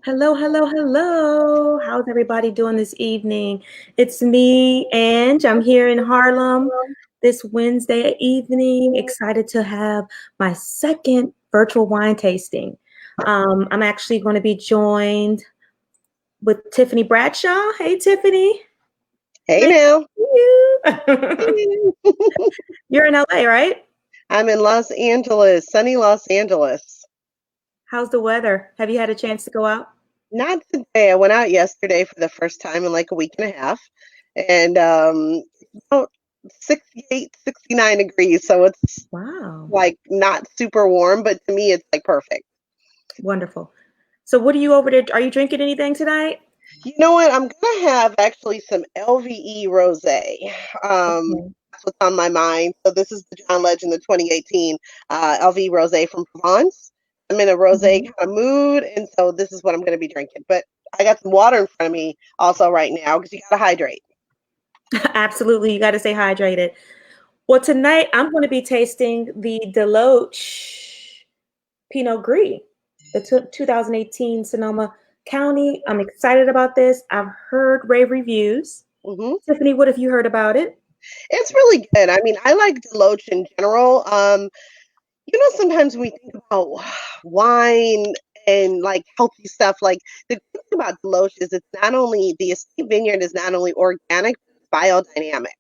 Hello, hello, hello. How's everybody doing this evening? It's me, Ange. I'm here in Harlem this Wednesday evening. Excited to have my second virtual wine tasting. I'm actually going to be joined with Tiffany Bradshaw. Hey, Tiffany. Hey Nice now. to see you. You're in LA, right? I'm in Los Angeles, sunny Los Angeles. How's the weather? Have you had a chance to go out? Not today. I went out yesterday for the first time in like a week and a half, and about 68, 69 degrees. So it's Wow. like not super warm, but to me, it's like perfect. Wonderful. So what are you over there? Are you drinking anything tonight? You know what? I'm gonna have actually some LVE rosé. Okay. That's what's on my mind. So this is the John Legend, the 2018 LVE rosé from Provence. I'm in a rosé Mhm. kind of mood, and so this is what I'm gonna be drinking. But I got some water in front of me also right now because you gotta hydrate. Absolutely, you got to stay hydrated. Well, tonight I'm going to be tasting the DeLoach Pinot Gris, the 2018 Sonoma County. I'm excited about this. I've heard rave reviews. Hmm. Tiffany, what have you heard about it? It's really good. I mean, I like DeLoach in general. Sometimes when we think about wine and like healthy stuff, like the good thing about Deloach is it's not only the estate vineyard is not only organic, but biodynamic.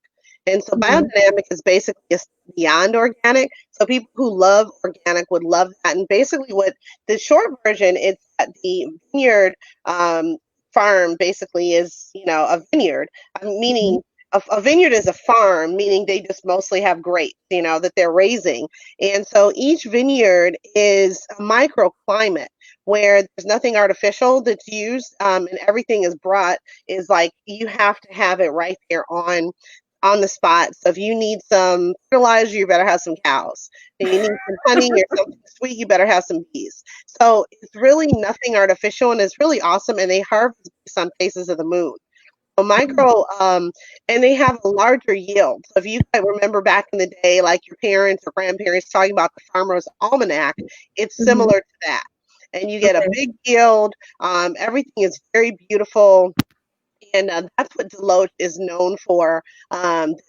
And so Mhm. biodynamic is basically a step beyond organic. So people who love organic would love that. And basically what the short version is that the vineyard um, farm basically is, a vineyard, Mhm. meaning a vineyard is a farm, meaning they just mostly have grapes, that they're raising. And so each vineyard is a microclimate where there's nothing artificial that's used, and everything is brought is like you have to have it right there on the spot. So if you need some fertilizer, you better have some cows. If you need some honey or something sweet, you better have some bees. So it's really nothing artificial and it's really awesome. And they harvest based on phases of the moon. So micro, and they have a larger yield. So if you guys remember back in the day, like your parents or grandparents talking about the Farmer's Almanac, it's Mhm. similar to that. And you get a Okay. big yield. Everything is very beautiful. And that's what Deloach is known for.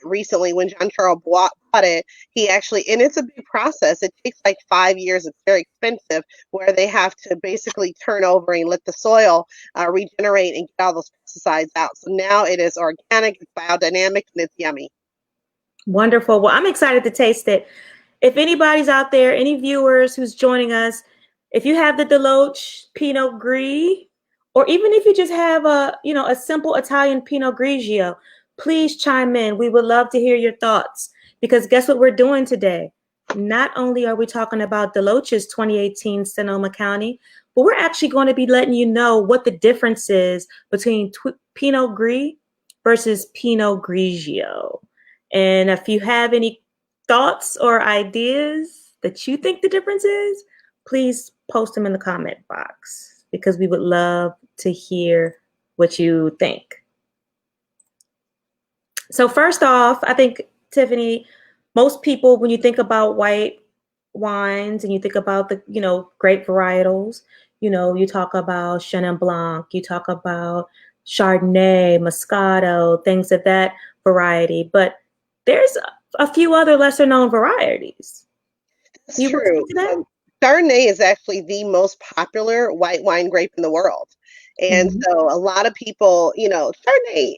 Recently, when John Charles bought it, he actually, and it's a big process. It takes like 5 years. It's very expensive, where they have to basically turn over and let the soil regenerate and get all those pesticides out. So now it is organic, it's biodynamic, and it's yummy. Wonderful. Well, I'm excited to taste it. If anybody's out there, any viewers who's joining us, if you have the DeLoach Pinot Gris, or even if you just have a simple Italian Pinot Grigio, please chime in. We would love to hear your thoughts because guess what we're doing today? Not only are we talking about DeLoach's 2018 Sonoma County, but we're actually going to be letting you know what the difference is between Pinot Gris versus Pinot Grigio. And if you have any thoughts or ideas that you think the difference is, please post them in the comment box because we would love to hear what you think. So first off, I think Tiffany, most people when you think about white wines and you think about the, grape varietals, you talk about Chenin Blanc, you talk about Chardonnay, Moscato, things of that variety, but there's a few other lesser known varieties. That's You want to true. speak to that? Chardonnay is actually the most popular white wine grape in the world. And Mhm. so a lot of people, Chardonnay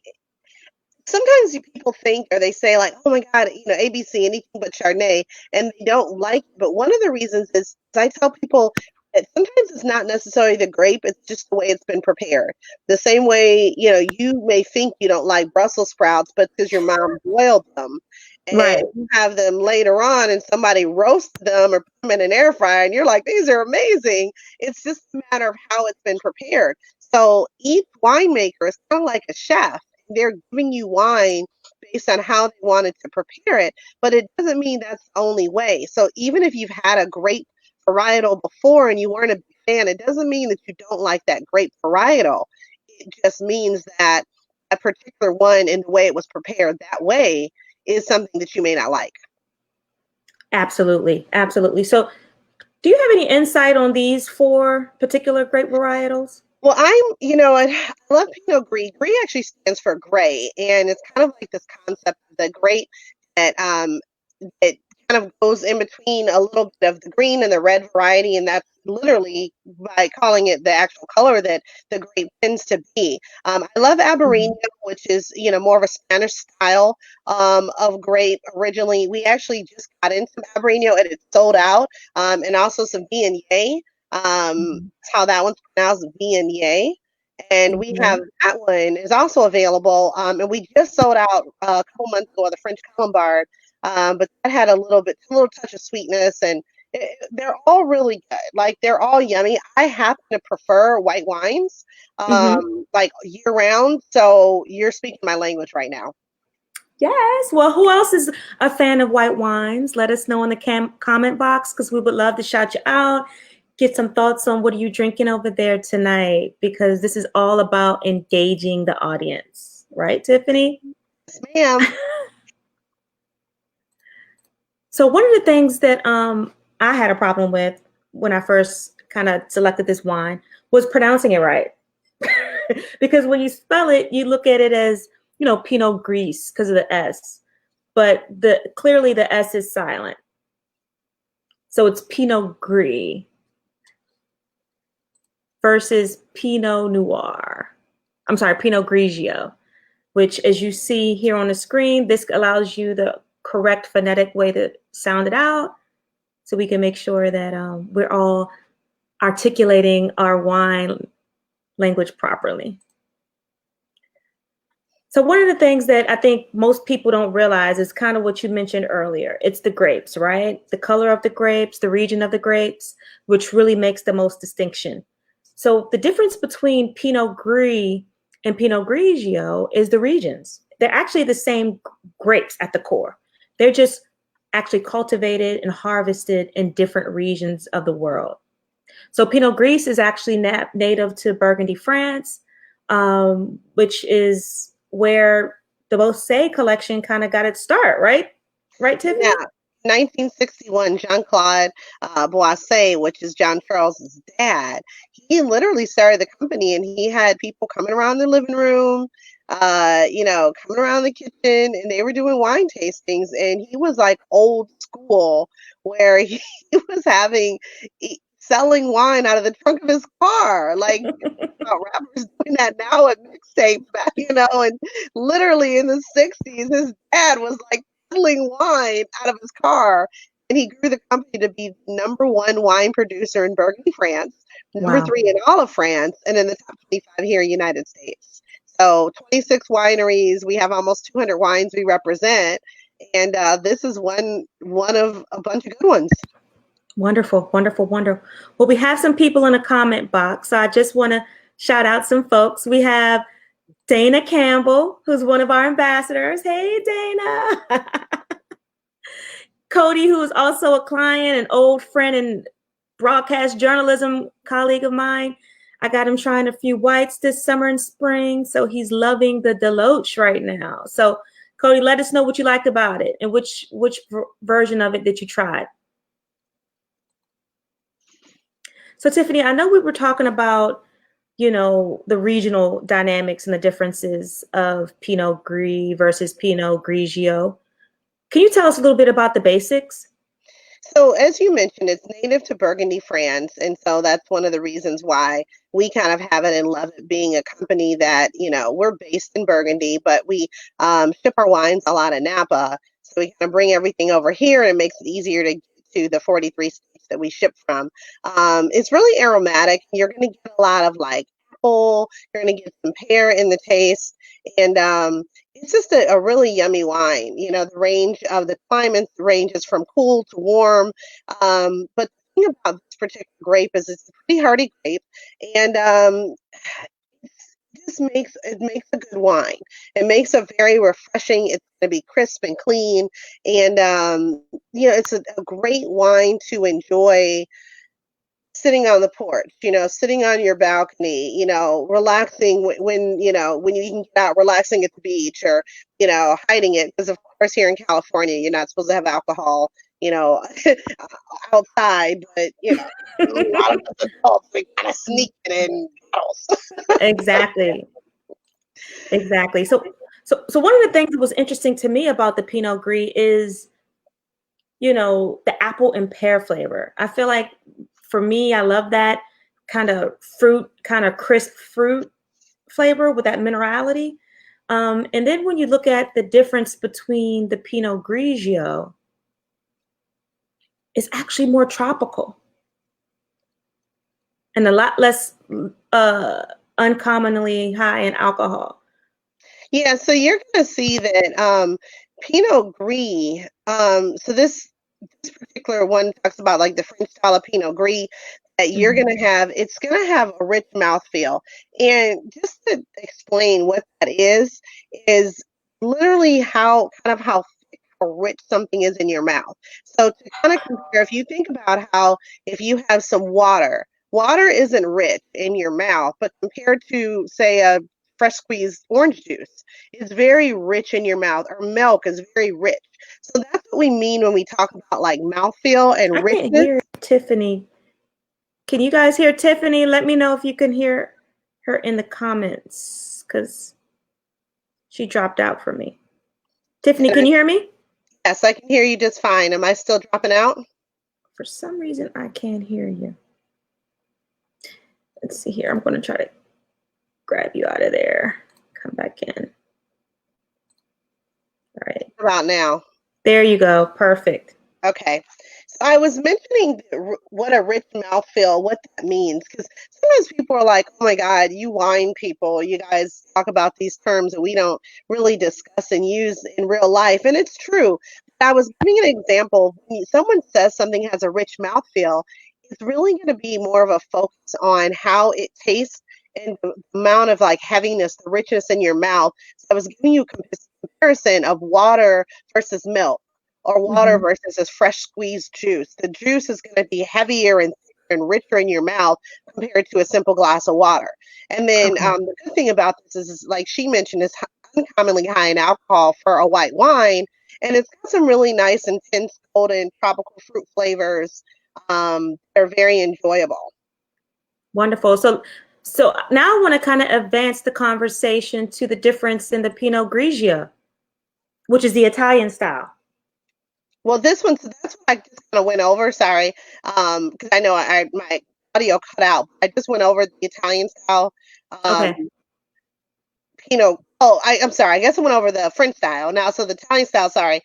sometimes people think or they say like, oh my God, ABC, anything but Chardonnay, and they don't like it. But one of the reasons is I tell people that sometimes it's not necessarily the grape, it's just the way it's been prepared. The same way, you may think you don't like Brussels sprouts, but because your mom boiled them and Right. you have them later on and somebody roasted them or put them in an air fryer and you're like, these are amazing. It's just a matter of how it's been prepared. So each winemaker is kind of like a chef. They're giving you wine based on how they wanted to prepare it, but it doesn't mean that's the only way. So even if you've had a grape varietal before and you weren't a big fan, it doesn't mean that you don't like that grape varietal. It just means that a particular one and the way it was prepared that way is something that you may not like. Absolutely. Absolutely. So, do you have any insight on these four particular grape varietals? Well, I love Pinot Gris. Gris actually stands for gray, and it's kind of like this concept of the grape that it kind of goes in between a little bit of the green and the red variety, and that's literally by calling it the actual color that the grape tends to be. I love Albarino, Mhm. which is more of a Spanish style of grape. Originally, we actually just got in some Albarino and it sold out, and also some Viognier. Mhm. That's how that one's pronounced, Viognier. And we have Mhm. that one is also available, and we just sold out a couple months ago the French Colombard, but that had a little touch of sweetness, and they're all really good. Like they're all yummy. I happen to prefer white wines, Mhm. like year round. So you're speaking my language right now. Yes. Well, who else is a fan of white wines? Let us know in the comment box because we would love to shout you out. Get some thoughts on what are you drinking over there tonight because this is all about engaging the audience, right, Tiffany? Yes, ma'am. So one of the things that I had a problem with when I first kind of selected this wine was pronouncing it right. Because when you spell it, you look at it as, Pinot Gris because of the S, but clearly the S is silent. So it's Pinot Gris versus Pinot Noir. I'm sorry, Pinot Grigio, which as you see here on the screen, this allows you the correct phonetic way to sound it out so we can make sure that we're all articulating our wine language properly. So one of the things that I think most people don't realize is kind of what you mentioned earlier. It's the grapes, right? The color of the grapes, the region of the grapes, which really makes the most distinction. So the difference between Pinot Gris and Pinot Grigio is the regions. They're actually the same grapes at the core. They're just actually cultivated and harvested in different regions of the world. So Pinot Gris is actually native to Burgundy, France, which is where the Bosé collection kind of got its start, right? Right, Yeah. Tiffany? 1961, Jean-Claude Boisset, which is John Charles's dad, he literally started the company and he had people coming around the living room, coming around the kitchen, and they were doing wine tastings. And he was like old school, where he, selling wine out of the trunk of his car. Like, about rappers doing that now at mixtapes back, and literally in the 60s, his dad was like peddling wine out of his car. And he grew the company to be number one wine producer in Burgundy, France, number Wow. three in all of France, and in the top 25 here in the United States. So 26 wineries. We have almost 200 wines we represent, and this is one of a bunch of good ones. Wonderful, wonderful, wonderful. Well, we have some people in the comment box. So I just want to shout out some folks. We have Dana Campbell, who's one of our ambassadors. Hey, Dana. Cody, who is also a client, an old friend and broadcast journalism colleague of mine. I got him trying a few whites this summer and spring, so he's loving the DeLoach right now. So, Cody, let us know what you liked about it and which version of it that you tried. So, Tiffany, I know we were talking about, the regional dynamics and the differences of Pinot Gris versus Pinot Grigio. Can you tell us a little bit about the basics? So, as you mentioned, it's native to Burgundy, France. And so that's one of the reasons why we kind of have it and love it being a company that, we're based in Burgundy, but we ship our wines a lot of Napa. So we kind of bring everything over here and it makes it easier to get to the 43 states that we ship from. It's really aromatic. You're going to get a lot of like apple, you're going to get some pear in the taste. And it's just a really yummy wine. The range of the climates ranges from cool to warm. But the thing about this particular grape is it's a pretty hardy grape, and it makes a good wine. It makes a very refreshing. It's going to be crisp and clean, and it's a great wine to enjoy sitting on the porch, sitting on your balcony, relaxing when you can get out, relaxing at the beach, or hiding it because of course here in California you're not supposed to have alcohol outside, but a lot of us adults, we kind of sneak it in bottles. Exactly. Exactly. So one of the things that was interesting to me about the Pinot Gris is, the apple and pear flavor. I feel like for me, I love that kind of fruit, kind of crisp fruit flavor with that minerality. And then when you look at the difference between the Pinot Grigio, it's actually more tropical and a lot less uncommonly high in alcohol. Yeah, so you're going to see that Pinot Gris. So this particular one talks about like the French style of Pinot Gris that you're going to have. It's going to have a rich mouthfeel, and just to explain what that is literally how thick or rich something is in your mouth. So to kind of compare, if you think about how if you have some water. Water isn't rich in your mouth, but compared to, say, a fresh squeezed orange juice is very rich in your mouth, or milk is very rich. So that's what we mean when we talk about like mouthfeel and I can't richness. hear Tiffany. Can you guys hear Tiffany? Let me know if you can hear her in the comments because she dropped out for me. Tiffany, can you hear me? Yes, I can hear you just fine. Am I still dropping out? For some reason, I can't hear you. Let's see here. I'm going to try to grab you out of there. Come back in. All right. How about now? There you go. Perfect. Okay. So I was mentioning what a rich mouthfeel, what that means, because sometimes people are like, oh my God, you wine people, you guys talk about these terms that we don't really discuss and use in real life. And it's true. But I was giving an example. When someone says something has a rich mouthfeel, it's really going to be more of a focus on how it tastes and the amount of like heaviness, the richness in your mouth. So I was giving you a comparison of water versus milk, or water versus this fresh squeezed juice. The juice is going to be heavier and thicker and richer in your mouth compared to a simple glass of water. And then Okay. the good thing about this is, like she mentioned, is uncommonly high in alcohol for a white wine, and it's got some really nice, intense, golden, tropical fruit flavors. They're very enjoyable. Wonderful. So now I want to kind of advance the conversation to the difference in the Pinot Grigio, which is the Italian style. Well, this one, so that's what I just kind of went over. Sorry, because I know my audio cut out. I just went over the Italian style. Um, Okay. I'm sorry. I guess I went over the French style now. So the Italian style, sorry, is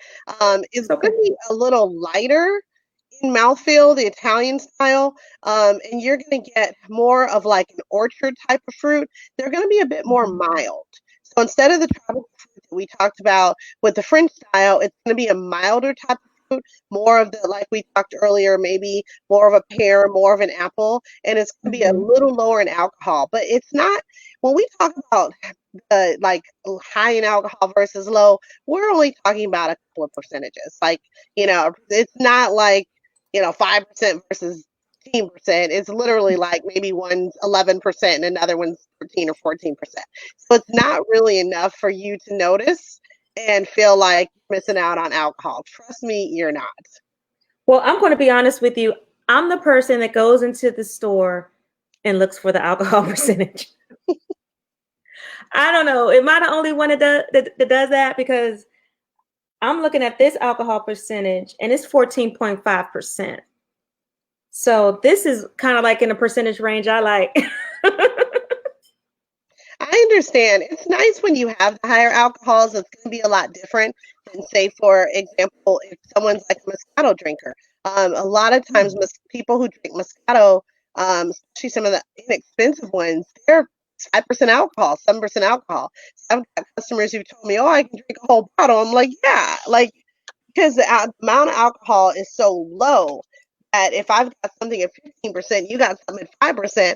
It's okay. going to be a little lighter in mouthfeel, the Italian style, and you're going to get more of like an orchard type of fruit. They're going to be a bit more mild. So instead of the tropical fruit that we talked about with the French style, it's going to be a milder type of fruit, more of the, like we talked earlier, maybe more of a pear, more of an apple, and it's going to be a little lower in alcohol. But it's not, when we talk about like high in alcohol versus low, we're only talking about a couple of percentages. Like, it's not like 5% versus 15%. It's literally like maybe one's 11% and another one's 13 or 14%. So it's not really enough for you to notice and feel like you're missing out on alcohol. Trust me, you're not. Well, I'm going to be honest with you. I'm the person that goes into the store and looks for the alcohol percentage. I don't know. Am I the only one that does that? Because I'm looking at this alcohol percentage and it's 14.5%. So this is kind of like in a percentage range I like. I understand. It's nice when you have the higher alcohols. It's going to be a lot different than, say, for example, if someone's like a Moscato drinker. A lot of times, people who drink Moscato, especially some of the inexpensive ones, they're 5% alcohol, 7% alcohol. So I've got customers who told me, "Oh, I can drink a whole bottle." I'm like, "Yeah," like because the amount of alcohol is so low that if I've got something at 15%, you got something at 5%.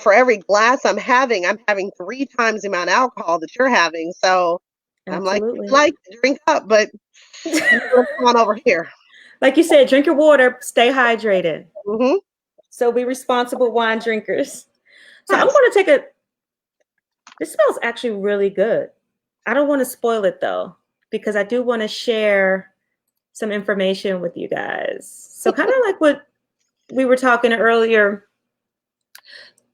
For every glass I'm having 3 times the amount of alcohol that you're having. So I'm like, you Absolutely. like to drink up, but come on over here. Like you said, drink your water, stay hydrated. Mm-hmm. So be responsible wine drinkers. So I'm Yes. going to this smells actually really good. I don't want to spoil it though, because I do want to share some information with you guys. So kind of like what we were talking earlier,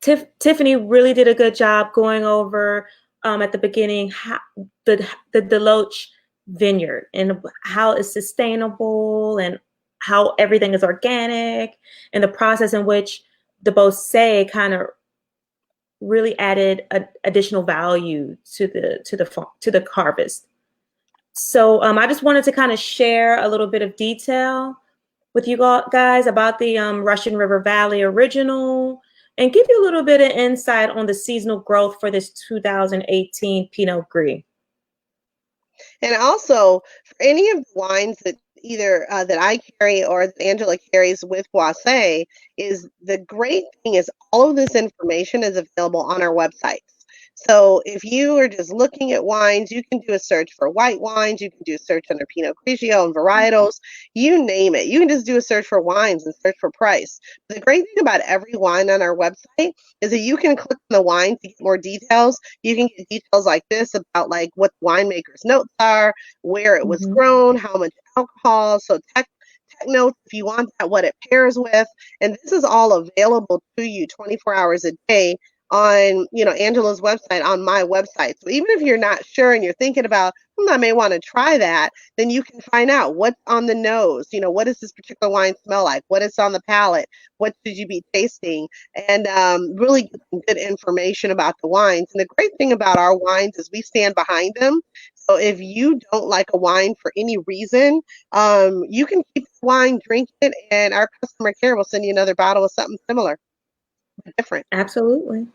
Tiffany really did a good job going over at the beginning how the DeLoach vineyard and how it's sustainable and how everything is organic and the process in which the Bosé kind of really added additional value to the harvest. So I just wanted to kind of share a little bit of detail with you guys about the Russian River Valley original and give you a little bit of insight on the seasonal growth for this 2018 Pinot Gris. And also, for any of the wines that either that I carry or that Angela carries with Boisé, is the great thing is all of this information is available on our websites. So if you are just looking at wines, you can do a search for white wines, you can do a search under Pinot Grigio and varietals, you name it. You can just do a search for wines and search for price. But the great thing about every wine on our website is that you can click on the wine to get more details. You can get details like this about like what the winemaker's notes are, where it was grown, how much alcohol, so tech notes if you want that, what it pairs with. And this is all available to you 24 hours a day on Angela's website, on my website. So even if you're not sure and you're thinking about, I may want to try that, then you can find out what's on the nose, what does this particular wine smell like, what is on the palate, what should you be tasting, and really get some good information about the wines. And the great thing about our wines is we stand behind them. So if you don't like a wine for any reason, you can keep the wine, drink it, and our customer care will send you another bottle of something similar, different. Absolutely.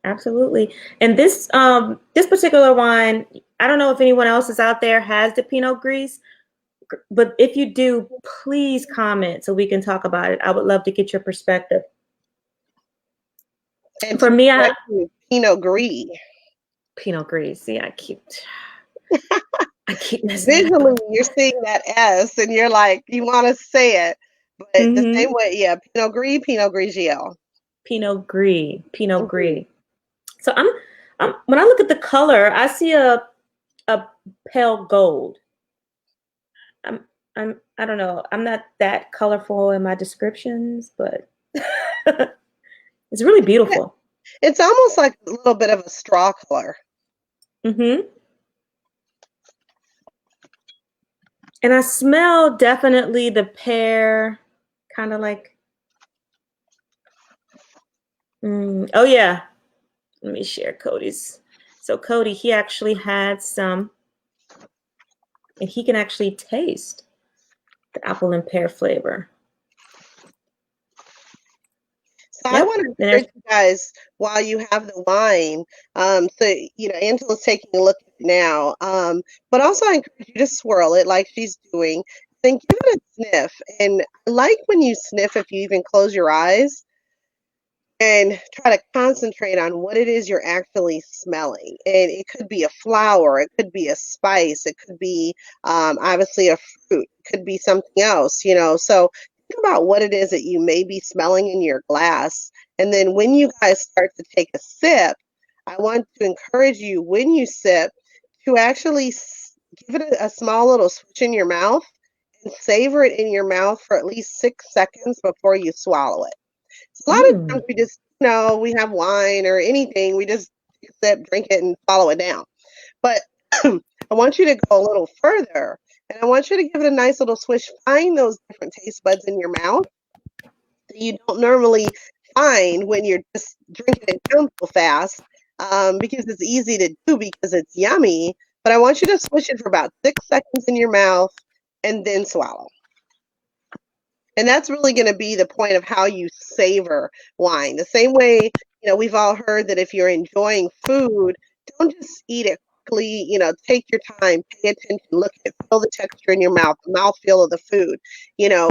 Absolutely. And this particular wine, I don't know if anyone else is out there has the Pinot Gris, but if you do, please comment so we can talk about it. I would love to get your perspective. And for me, Pinot Gris. Pinot Gris. See, I keep messing Visually, up. you're seeing that S, and you're like, you want to say it, but the same way, yeah. Pinot Gris, Pinot Grigio. Pinot Gris, Pinot Gris. So I'm when I look at the color, I see a pale gold. I don't know. I'm not that colorful in my descriptions, but it's really beautiful. It's almost like a little bit of a straw color. And I smell definitely the pear, kind of like. Oh yeah. Let me share Cody's. So Cody, he actually had some, and he can actually taste the apple and pear flavor. So I want to encourage you guys while you have the wine. So Angela's taking a look at it now, but also I encourage you to swirl it like she's doing. Then give it a sniff. And I like when you sniff, if you even close your eyes and try to concentrate on what it is you're actually smelling. And it could be a flower, it could be a spice, it could be obviously a fruit, it could be something else. So think about what it is that you may be smelling in your glass. And then when you guys start to take a sip, I want to encourage you, when you sip, to actually give it a small little switch in your mouth and savor it in your mouth for at least 6 seconds before you swallow it. A lot of times we just, we have wine or anything, we just sip, drink it, and swallow it down. But I want you to go a little further, and I want you to give it a nice little swish. Find those different taste buds in your mouth that you don't normally find when you're just drinking it down so fast, because it's easy to do because it's yummy. But I want you to swish it for about 6 seconds in your mouth and then swallow. And that's really going to be the point of how you savor wine. The same way, we've all heard that if you're enjoying food, don't just eat it quickly, take your time, pay attention, look at it, feel the texture in your mouth, the mouthfeel of the food,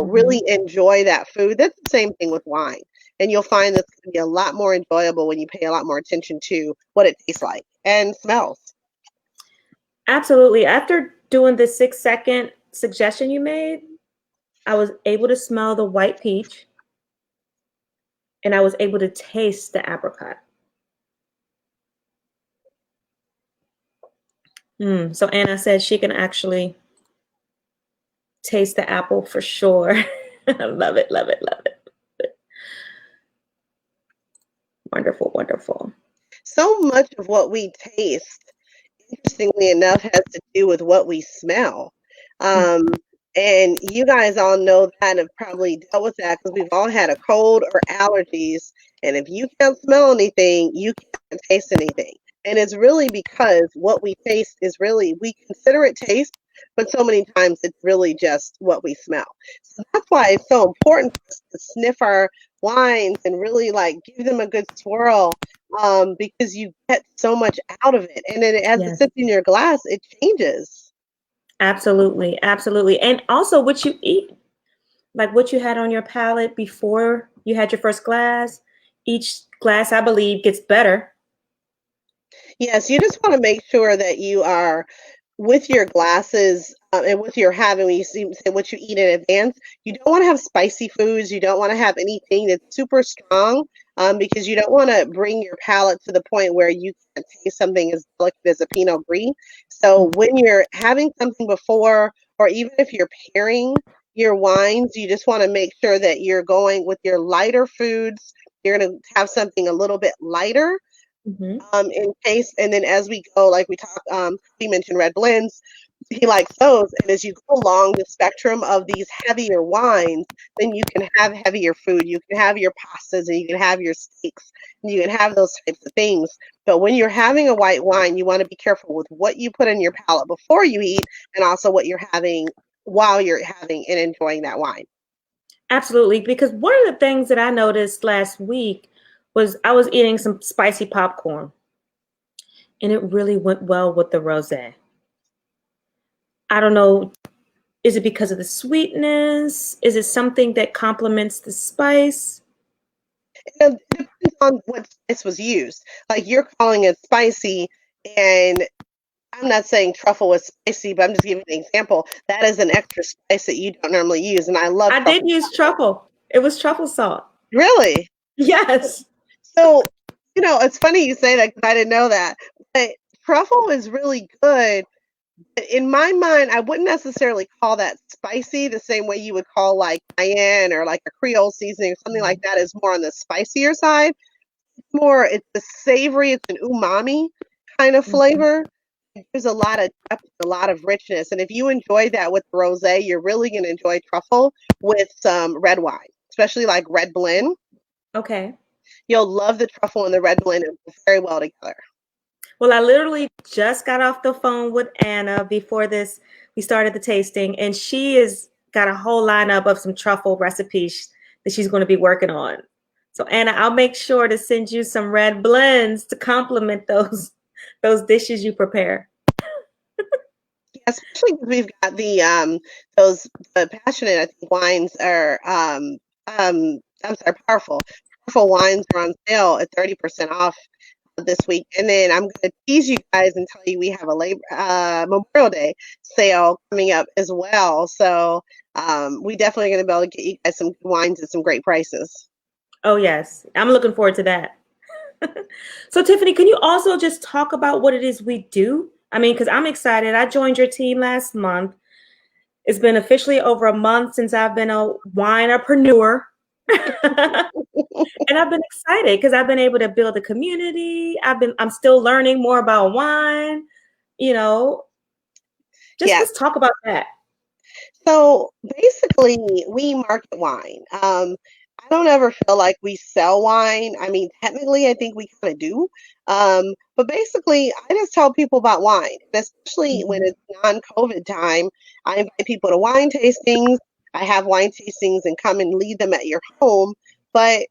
really enjoy that food. That's the same thing with wine. And you'll find that's going to be a lot more enjoyable when you pay a lot more attention to what it tastes like and smells. Absolutely. After doing the 6-second suggestion you made, I was able to smell the white peach, and I was able to taste the apricot. So Anna said she can actually taste the apple for sure. Love it, love it, love it. Wonderful, wonderful. So much of what we taste, interestingly enough, has to do with what we smell. Um, and you guys all know that and have probably dealt with that because we've all had a cold or allergies. And if you can't smell anything, you can't taste anything. And it's really because what we taste is really, we consider it taste, but so many times it's really just what we smell. So that's why it's so important for us to sniff our wines and really like give them a good swirl, because you get so much out of it. And then as it Yes, sits in your glass, it changes. absolutely, absolutely. And also what you eat, like what you had on your palate before you had your first glass. Each glass, I believe, gets better. Yes, you just want to make sure that you are with your glasses, and with your having, when you say what you eat in advance, you don't want to have spicy foods. You don't want to have anything that's super strong, because you don't want to bring your palate to the point where you can't taste something as delicate as a Pinot Gris. So when you're having something before, or even if you're pairing your wines, you just want to make sure that you're going with your lighter foods. You're going to have something a little bit lighter, Mm-hmm. in case, and then as we go, like we talked, we mentioned red blends, he likes those, and as you go along the spectrum of these heavier wines, then you can have heavier food, you can have your pastas, and you can have your steaks, and you can have those types of things. But when you're having a white wine, you want to be careful with what you put in your palate before you eat, and also what you're having while you're having and enjoying that wine. Absolutely, because one of the things that I noticed last week was I was eating some spicy popcorn, and it really went well with the rosé. I don't know, is it because of the sweetness? Is it something that complements the spice? And it depends on what spice was used. Like you're calling it spicy, and I'm not saying truffle is spicy, but I'm just giving an example. That is an extra spice that you don't normally use, and I love I did truffle. use truffle. It was truffle salt. Really? Yes. So, it's funny you say that because I didn't know that. But truffle is really good. But in my mind, I wouldn't necessarily call that spicy the same way you would call like cayenne or like a Creole seasoning or something like that is more on the spicier side. It's the savory, it's an umami kind of Mhm. flavor. There's a lot of depth, a lot of richness. And if you enjoy that with rosé, you're really going to enjoy truffle with some red wine, especially like red blend. Okay. You'll love the truffle and the red blend. It goes very well together. Well, I literally just got off the phone with Anna before this. We started the tasting, and she has got a whole lineup of some truffle recipes that she's going to be working on. So, Anna, I'll make sure to send you some red blends to complement those dishes you prepare. Yeah, especially because we've got those the passionate, I think, wines are I'm sorry, powerful. Powerful wines are on sale at 30% off this week. And then I'm going to tease you guys and tell you we have a Memorial Day sale coming up as well. So we definitely going to be able to get you guys some good wines at some great prices. Oh, yes. I'm looking forward to that. So, Tiffany, can you also just talk about what it is we do? I mean, because I'm excited. I joined your team last month. It's been officially over a month since I've been a winepreneur. And I've been excited because I've been able to build a community. I'm still learning more about wine, you know. Just Yes. let's talk about that. So basically, we market wine. I don't ever feel like we sell wine. I mean, technically, I think we kind of do. But basically, I just tell people about wine, and especially when Mhm. it's non-COVID time. I invite people to wine tastings. I have wine tastings and come and lead them at your home. But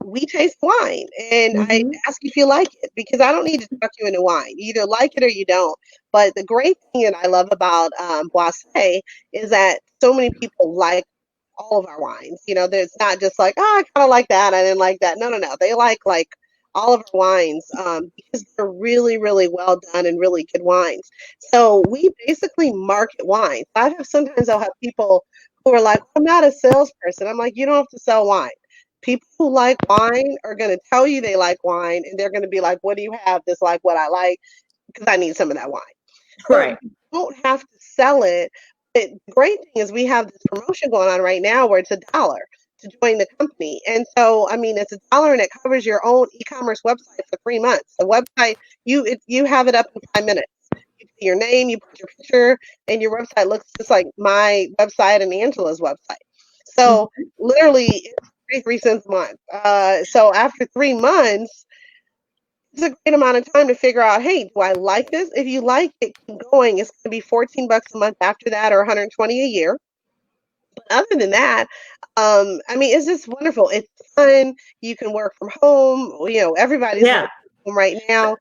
we taste wine, and I Mhm. ask if you like it because I don't need to talk you into wine. You either like it or you don't. But the great thing that I love about Boisset is that so many people like all of our wines. There's not just like, oh, I kind of like that, I didn't like that. No, no, no. They like all of our wines, because they're really, really well done and really good wines. So we basically market wines. Sometimes I'll have people who are like, I'm not a salesperson. I'm like, you don't have to sell wine. People who like wine are going to tell you they like wine, and they're going to be like, what do you have that's like what I like? Because I need some of that wine. So Right. you don't have to sell it, the great thing is we have this promotion going on right now where it's $1 to join the company. And so, I mean, it's $1 and it covers your own e-commerce website for 3 months. The website, you have it up in 5 minutes. You put your name, you put your picture, and your website looks just like my website and Angela's website. So literally, it's 33 cents a month. So after 3 months, it's a great amount of time to figure out, hey, do I like this? If you like it, keep going. It's going to be 14 bucks a month after that, or 120 a year. But other than that, I mean, it's just wonderful. It's fun. You can work from home. You know, everybody's Yeah. working from home right now.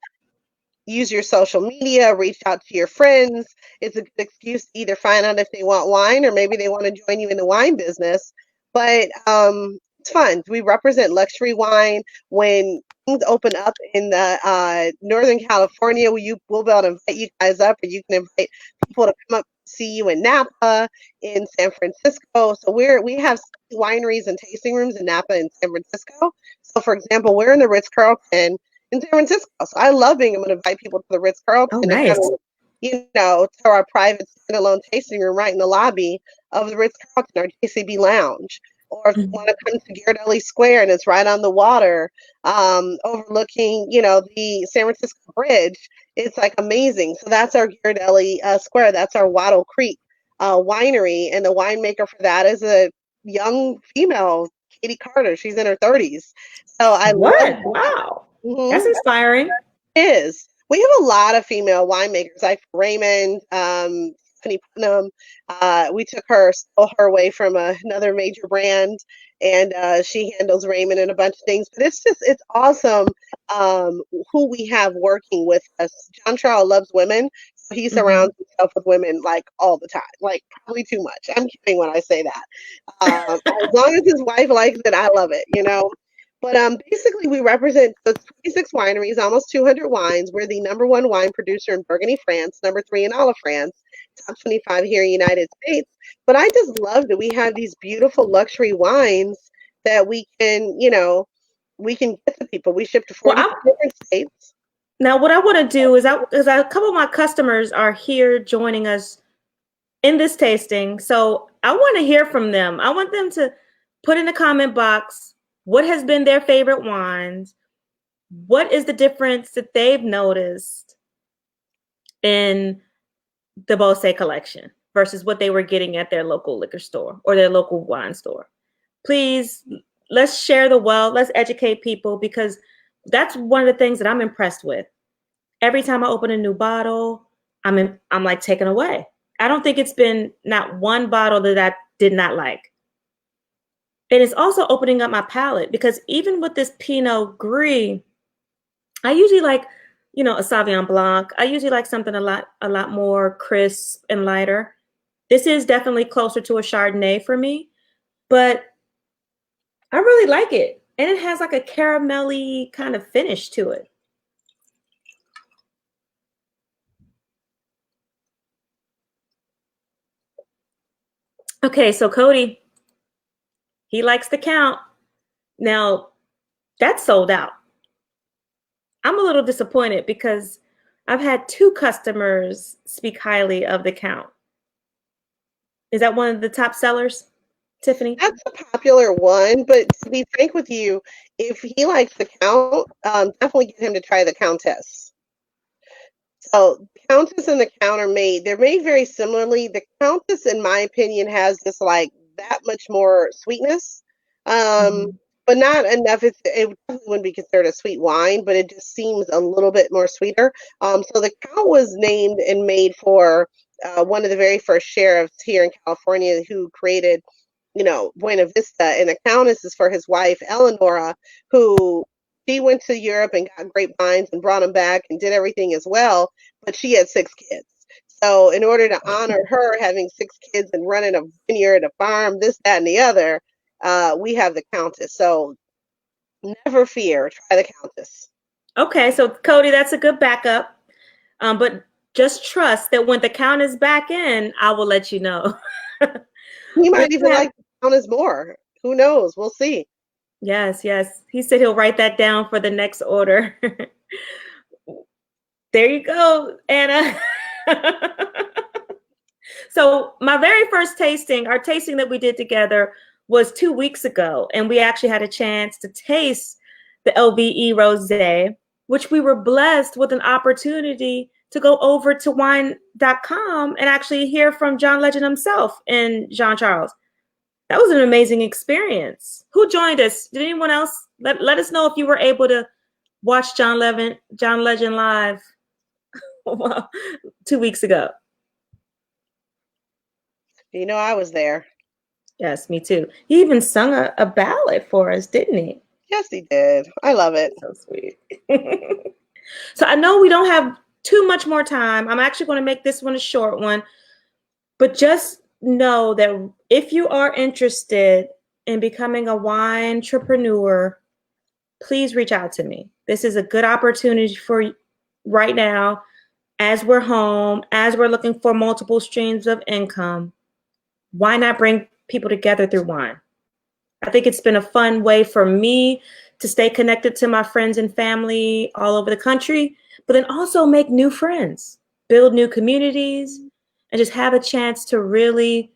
Use your social media, reach out to your friends. It's a good excuse to either find out if they want wine or maybe they want to join you in the wine business. But it's fun. We represent luxury wine. When things open up in the Northern California, we'll be able to invite you guys up, or you can invite people to come up see you in Napa, in San Francisco. So we have wineries and tasting rooms in Napa and San Francisco. So for example, we're in the Ritz-Carlton in San Francisco. So I love being able to invite people to the Ritz-Carlton Oh, and nice. to our private standalone tasting room right in the lobby of the Ritz-Carlton, our JCB Lounge. Or if you want to come to Ghirardelli Square and it's right on the water, overlooking, the San Francisco Bridge, it's like amazing. So that's our Ghirardelli Square. That's our Wattle Creek winery. And the winemaker for that is a young female, Katie Carter. She's in her 30s. So I love that. Wow. Mhm. That's inspiring. It is. We have a lot of female winemakers, like Raymond, Tiffany Putnam. We stole her away from another major brand, and she handles Raymond and a bunch of things. But it's awesome who we have working with us. John Charles loves women, so he surrounds himself with women like all the time, like probably too much. I'm kidding when I say that. As long as his wife likes it, I love it, But basically, we represent the 26 wineries, almost 200 wines. We're the #1 wine producer in Burgundy, France, #3 in Olive, France, top 25 here in the United States. But I just love that we have these beautiful luxury wines that we can get to people. We ship to 40 different states. Now, what I want to do is, a couple of my customers are here joining us in this tasting. So I want to hear from them. I want them to put in the comment box what has been their favorite wines. What is the difference that they've noticed in the Bose collection versus what they were getting at their local liquor store or their local wine store? Please, let's share the wealth. Let's educate people, because that's one of the things that I'm impressed with. Every time I open a new bottle, I'm like taken away. I don't think it's been not one bottle that I did not like. And it's also opening up my palate, because even with this Pinot Gris, I usually like, a Sauvignon Blanc. I usually like something a lot more crisp and lighter. This is definitely closer to a Chardonnay for me, but I really like it. And it has like a caramelly kind of finish to it. Okay, so Cody, he likes the Count. Now, that's sold out. I'm a little disappointed because I've had 2 customers speak highly of the Count. Is that one of the top sellers, Tiffany? That's a popular one, but to be frank with you, if he likes the Count, definitely get him to try the Countess. So Countess and the Count they're made very similarly. The Countess, in my opinion, has this like that much more sweetness, but not enough. It definitely wouldn't be considered a sweet wine, but it just seems a little bit more sweeter. So the Count was named and made for one of the very first sheriffs here in California who created, Buena Vista, and the Countess is for his wife Eleonora, who she went to Europe and got grapevines and brought them back and did everything as well, but she had 6 kids. So in order to honor her having 6 kids and running a vineyard, a farm, this, that, and the other, we have the Countess. So never fear, try the Countess. Okay, so Cody, that's a good backup. But just trust that when the Count is back in, I will let you know. He might even like the Countess more. Who knows? We'll see. Yes. He said he'll write that down for the next order. There you go, Anna. So my very first tasting, our tasting that we did together was 2 weeks ago. And we actually had a chance to taste the LVE Rosé, which we were blessed with an opportunity to go over to wine.com and actually hear from John Legend himself and Jean Charles. That was an amazing experience. Who joined us? Did anyone else? Let us know if you were able to watch John Legend live 2 weeks ago. You know, I was there. Yes, me too. He even sung a ballad for us, didn't he? Yes, he did. I love it. So sweet. So I know we don't have too much more time. I'm actually going to make this one a short one, but just know that if you are interested in becoming a wine entrepreneur, please reach out to me. This is a good opportunity for right now, as we're home, as we're looking for multiple streams of income. Why not bring people together through wine? I think it's been a fun way for me to stay connected to my friends and family all over the country, but then also make new friends, build new communities, and just have a chance to really,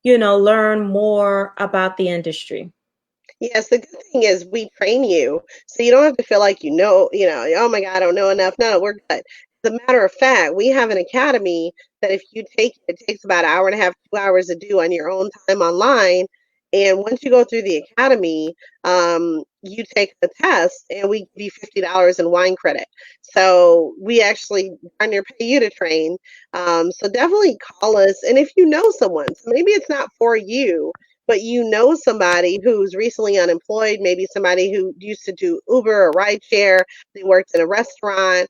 learn more about the industry. Yes, the good thing is we train you, so you don't have to feel like oh my God, I don't know enough. No, we're good. As a matter of fact, we have an academy that if you take it, it takes about an hour and a half, 2 hours to do on your own time online. And once you go through the academy, you take the test and we give you $50 in wine credit. So we actually darn near pay you to train. So definitely call us. And if you know someone, so maybe it's not for you, but you know somebody who's recently unemployed, maybe somebody who used to do Uber or rideshare, they worked in a restaurant,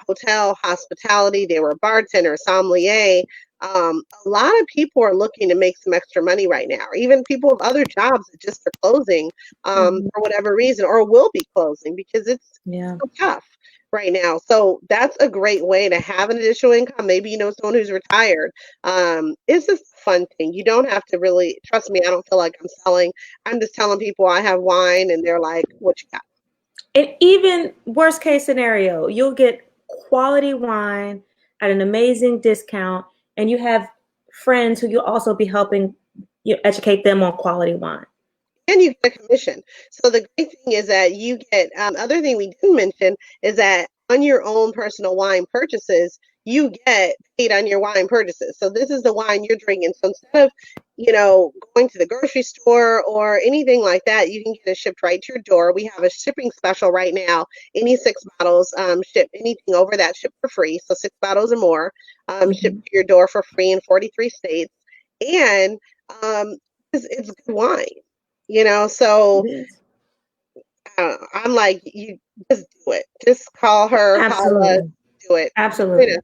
hotel, hospitality, they were a bartender, sommelier. A lot of people are looking to make some extra money right now, or even people with other jobs that just are closing for whatever reason, or will be closing because it's so tough right now. So that's a great way to have an additional income. Maybe you know someone who's retired. It's just a fun thing. You don't have to really, trust me, I don't feel like I'm selling. I'm just telling people I have wine and they're like, what you got? And even worst case scenario, you'll get quality wine at an amazing discount, and you have friends who you'll also be helping educate them on quality wine. And you get a commission. So the great thing is that you get, other thing we didn't mention is that on your own personal wine purchases, you get paid on your wine purchases. So this is the wine you're drinking. So instead of, going to the grocery store or anything like that, you can get it shipped right to your door. We have a shipping special right now. Any 6 bottles, ship anything over that, ship for free. So 6 bottles or more, shipped to your door for free in 43 states. And it's good wine. So I'm like, you just do it. Just call her, call us, do it. Absolutely.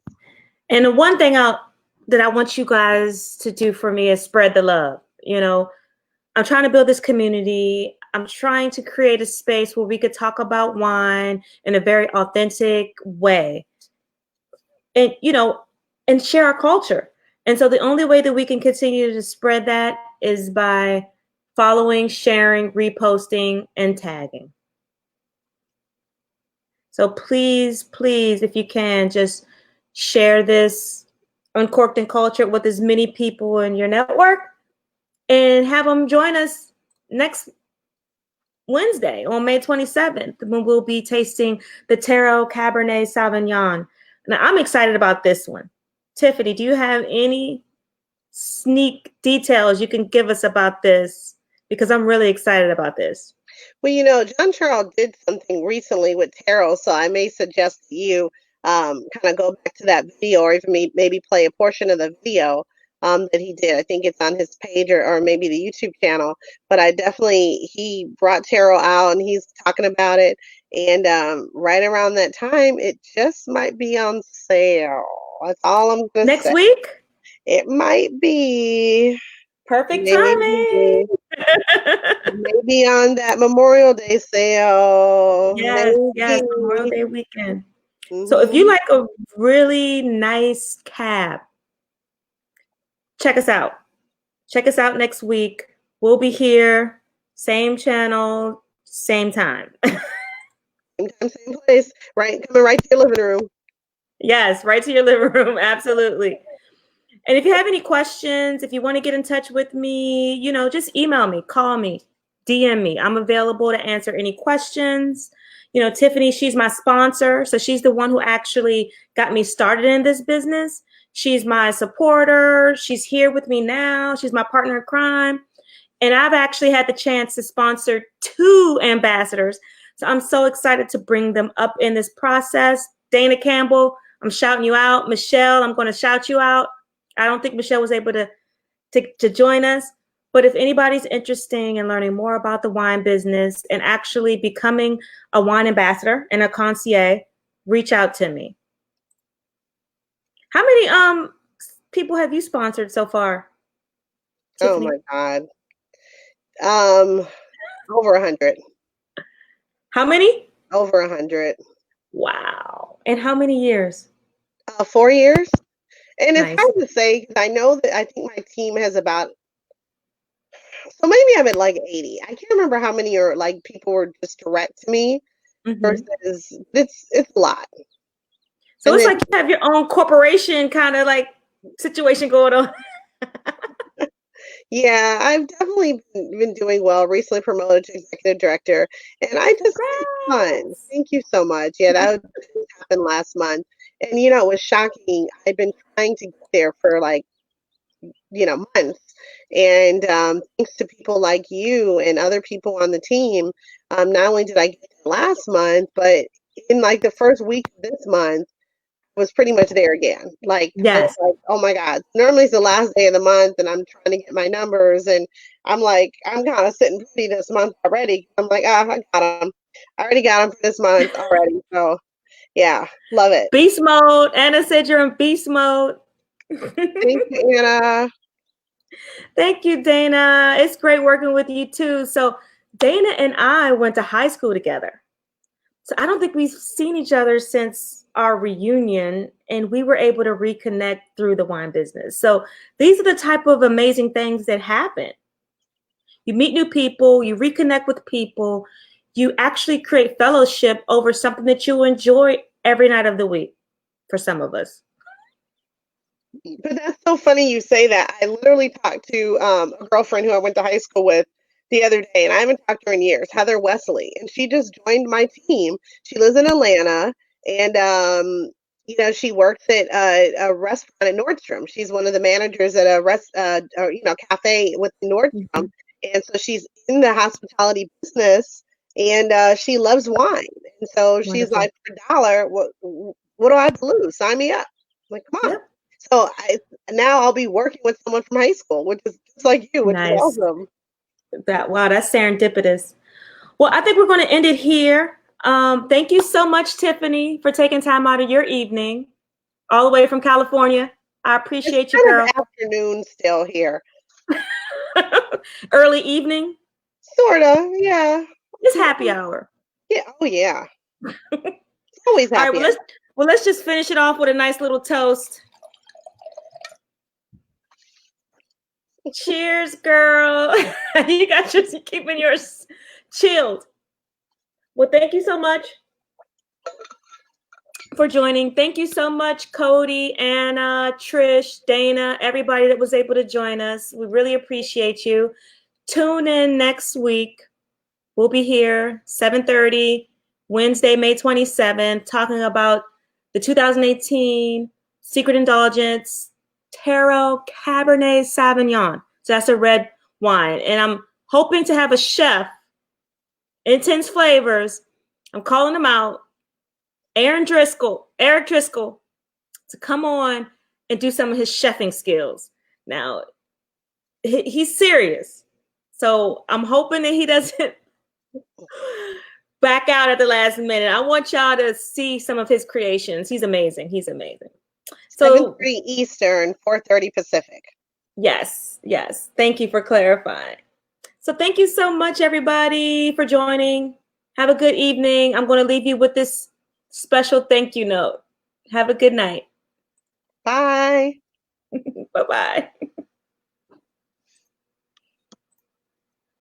And the one thing that I want you guys to do for me is spread the love. I'm trying to build this community. I'm trying to create a space where we could talk about wine in a very authentic way. And, and share our culture. And so the only way that we can continue to spread that is by following, sharing, reposting, and tagging. So please, if you can, just share this Uncorked and Cultured with as many people in your network and have them join us next Wednesday on May 27th, when we'll be tasting the Taro Cabernet Sauvignon. Now, I'm excited about this one. Tiffany, do you have any sneak details you can give us about this? Because I'm really excited about this. Well, John Charles did something recently with Taro, so I may suggest to you kind of go back to that video, or even maybe play a portion of the video that he did. I think it's on his page or maybe the YouTube channel. But he brought Taro out and he's talking about it. And right around that time, it just might be on sale. That's all I'm going to say. Next week? It might be. Perfect timing. Maybe on that Memorial Day sale. Yes, Memorial Day weekend. So if you like a really nice cab, check us out. Check us out next week. We'll be here, same channel, same time. Same time, same place, right? Coming right to your living room. Yes, right to your living room. Absolutely. And if you have any questions, if you want to get in touch with me, just email me, call me, DM me. I'm available to answer any questions. Tiffany, she's my sponsor. So she's the one who actually got me started in this business. She's my supporter. She's here with me now. She's my partner in crime. And I've actually had the chance to sponsor 2 ambassadors. So I'm so excited to bring them up in this process. Dana Campbell, I'm shouting you out. Michelle, I'm going to shout you out. I don't think Michelle was able to join us. But if anybody's interested in learning more about the wine business and actually becoming a wine ambassador and a concierge, reach out to me. How many people have you sponsored so far, Tiffany? Oh my God. Over 100. How many? Over 100. Wow. And how many years? 4 years. And it's Nice. hard to say because I know that I think my team has about, so maybe I'm at like 80. I can't remember how many are like people were just direct to me versus it's a lot. So And it's then, like you have your own corporation kind of like situation going on. yeah, I've definitely been doing well. Recently promoted to executive director, and I just it's fun. Thank you so much. Yeah, that happened last month, and it was shocking. I've been trying to get there for like months, and thanks to people like you and other people on the team, not only did I get there last month, but in like the first week of this month was pretty much there again. Like, I was Yes. like, oh my God. Normally it's the last day of the month and I'm trying to get my numbers and I'm like, I'm kind of sitting pretty this month already. I'm like, I got them. I already got them for this month already. So yeah, love it. Beast mode. Anna said you're in beast mode. Thank you, Anna. Thank you, Dana. It's great working with you too. So Dana and I went to high school together. So I don't think we've seen each other since our reunion, and we were able to reconnect through the wine business. So these are the type of amazing things that happen. You meet new people, you reconnect with people, you actually create fellowship over something that you enjoy every night of the week for some of us. But that's so funny you say that. I literally talked to a girlfriend who I went to high school with the other day, and I haven't talked to her in years, Heather Wesley, and she just joined my team. She lives in Atlanta, and she works at a restaurant at Nordstrom. She's one of the managers at a cafe with Nordstrom, and so she's in the hospitality business, and she loves wine, and so she's Wonderful. like, for a dollar, what do I have to lose? Sign me up. I'm like, come on. Yep. So now I'll be working with someone from high school, which is just like you, which is Nice. awesome. Wow, that's serendipitous. Well, I think we're going to end it here. Thank you so much, Tiffany, for taking time out of your evening, all the way from California. I appreciate you, girl. It's kind of afternoon still here. Early evening? Sorta, yeah. It's happy hour. Yeah. Oh, yeah. It's always happy. All right, let's just finish it off with a nice little toast. Cheers, girl. You keeping yours chilled. Well, thank you so much for joining. Thank you so much, Cody, Anna, Trish, Dana, everybody that was able to join us. We really appreciate you. Tune in next week. We'll be here 7:30, Wednesday, May 27th, talking about the 2018 Secret Indulgence Taro Cabernet Sauvignon. So that's a red wine. And I'm hoping to have a chef, Intense Flavors. I'm calling him out. Eric Driscoll, to come on and do some of his chefing skills. Now, he's serious. So I'm hoping that he doesn't back out at the last minute. I want y'all to see some of his creations. He's amazing. So 7:30 Eastern, 4:30 Pacific. Yes. Thank you for clarifying. So thank you so much, everybody, for joining. Have a good evening. I'm going to leave you with this special thank you note. Have a good night. Bye. Bye-bye.